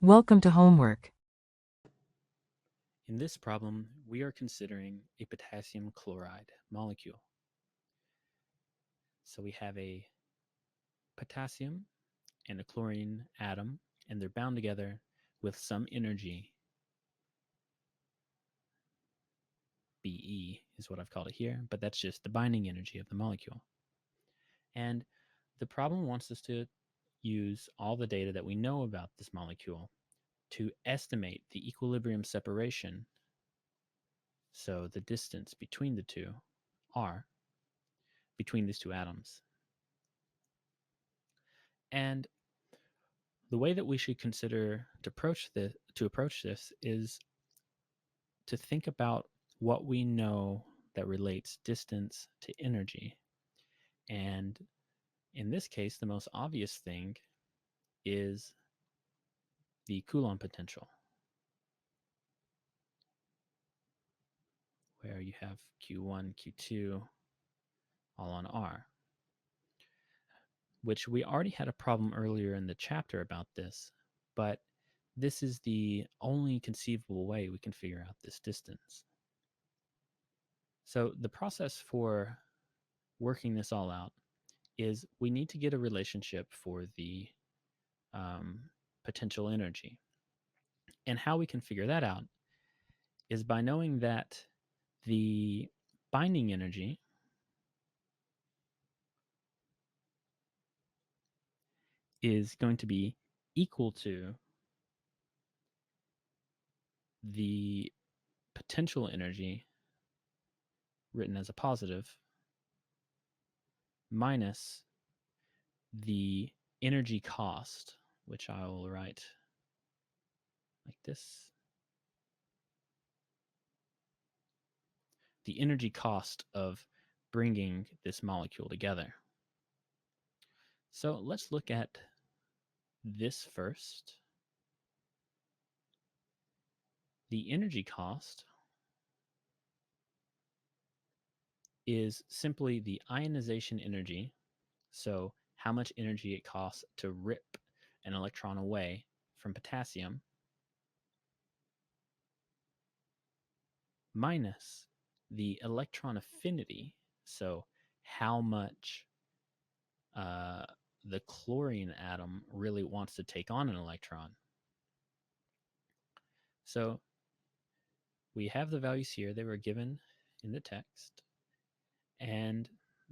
Welcome to homework. In this problem, we are considering a potassium chloride molecule. So we have a potassium and a chlorine atom, and they're bound together with some energy. Be is what I've called it here, but that's just the binding energy of the molecule. And the problem wants us to use all the data that we know about this molecule to estimate the equilibrium separation, so the distance between the two, r, between these two atoms. And the way that we should consider to approach this is to think about what we know that relates distance to energy. And in this case, the most obvious thing is the Coulomb potential, where you have Q1, Q2 all on R, which we already had a problem earlier in the chapter about this, but this is the only conceivable way we can figure out this distance. So the process for working this all out is we need to get a relationship for the um, potential energy. And how we can figure that out is by knowing that the binding energy is going to be equal to the potential energy written as a positive minus the energy cost, which I will write like this. The energy cost of bringing this molecule together. So let's look at this first. The energy cost is simply the ionization energy, so how much energy it costs to rip an electron away from potassium, minus the electron affinity, so how much uh, the chlorine atom really wants to take on an electron. So we have the values here. They were given in the text, and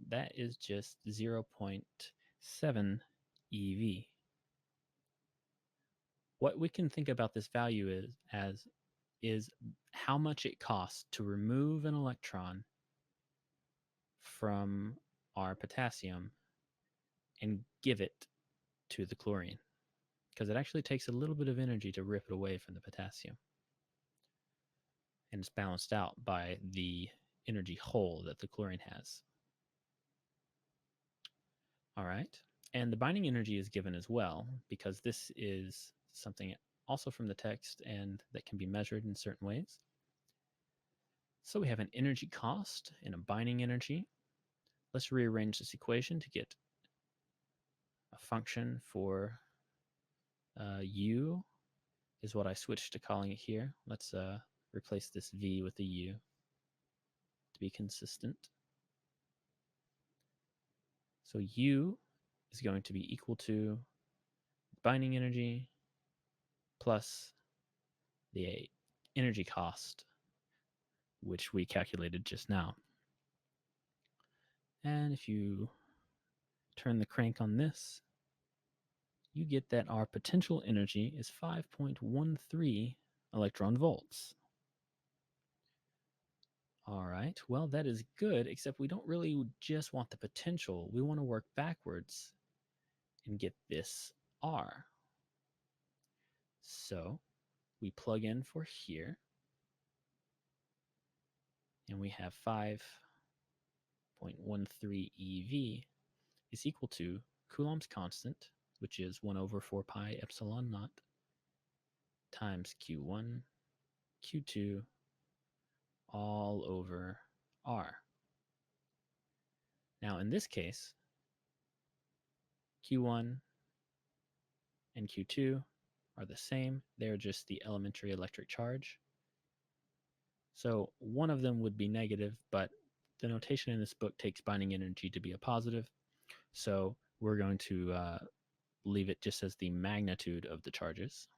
that is just 0.7 eV. What we can think about this value is how much it costs to remove an electron from our potassium and give it to the chlorine, because it actually takes a little bit of energy to rip it away from the potassium, and it's balanced out by the energy hole that the chlorine has. All right. And the binding energy is given as well, because this is something also from the text and that can be measured in certain ways. So we have an energy cost and a binding energy. Let's rearrange this equation to get a function for u is what I switched to calling it here. Let's replace this v with a u to be consistent. So u is going to be equal to binding energy plus the energy cost, which we calculated just now. And if you turn the crank on this, you get that our potential energy is 5.13 electron volts. All right, well, that is good, except we don't really just want the potential. We want to work backwards and get this R. So we plug in for here, and we have 5.13 eV is equal to Coulomb's constant, which is 1 over 4 pi epsilon naught, times Q1, Q2, all over R. Now, in this case, Q1 and Q2 are the same. They're just the elementary electric charge. So one of them would be negative, but the notation in this book takes binding energy to be a positive. So we're going to leave it just as the magnitude of the charges.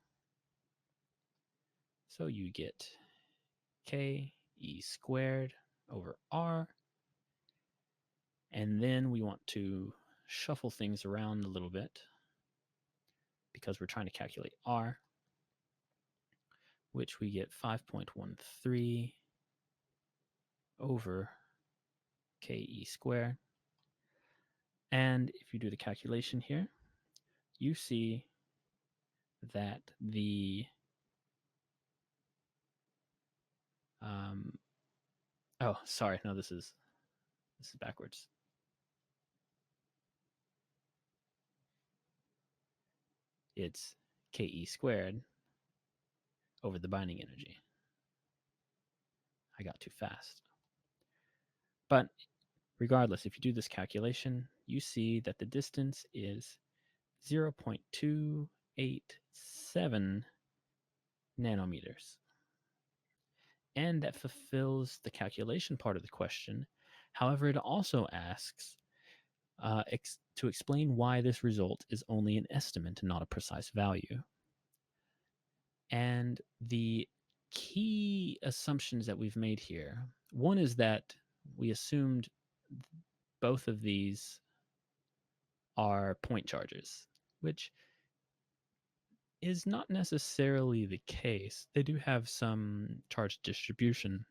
So you get K E squared over R. And then we want to shuffle things around a little bit because we're trying to calculate R, which we get 5.13 over Ke squared. And if you do the calculation here, you see that the oh, sorry, no, this is backwards. It's Ke squared over the binding energy. I got too fast. But regardless, if you do this calculation, you see that the distance is 0.287 nanometers. And that fulfills the calculation part of the question. However, it also asks to explain why this result is only an estimate and not a precise value. And the key assumptions that we've made here, one is that we assumed both of these are point charges, which is not necessarily the case. They do have some charge distribution,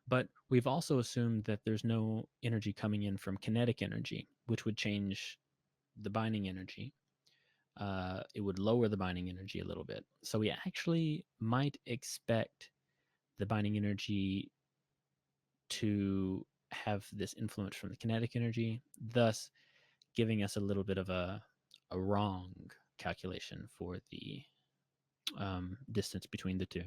but we've also assumed that there's no energy coming in from kinetic energy, which would change the binding energy. It would lower the binding energy a little bit. So we actually might expect the binding energy to have this influence from the kinetic energy, thus giving us a little bit of a wrong calculation for the distance between the two.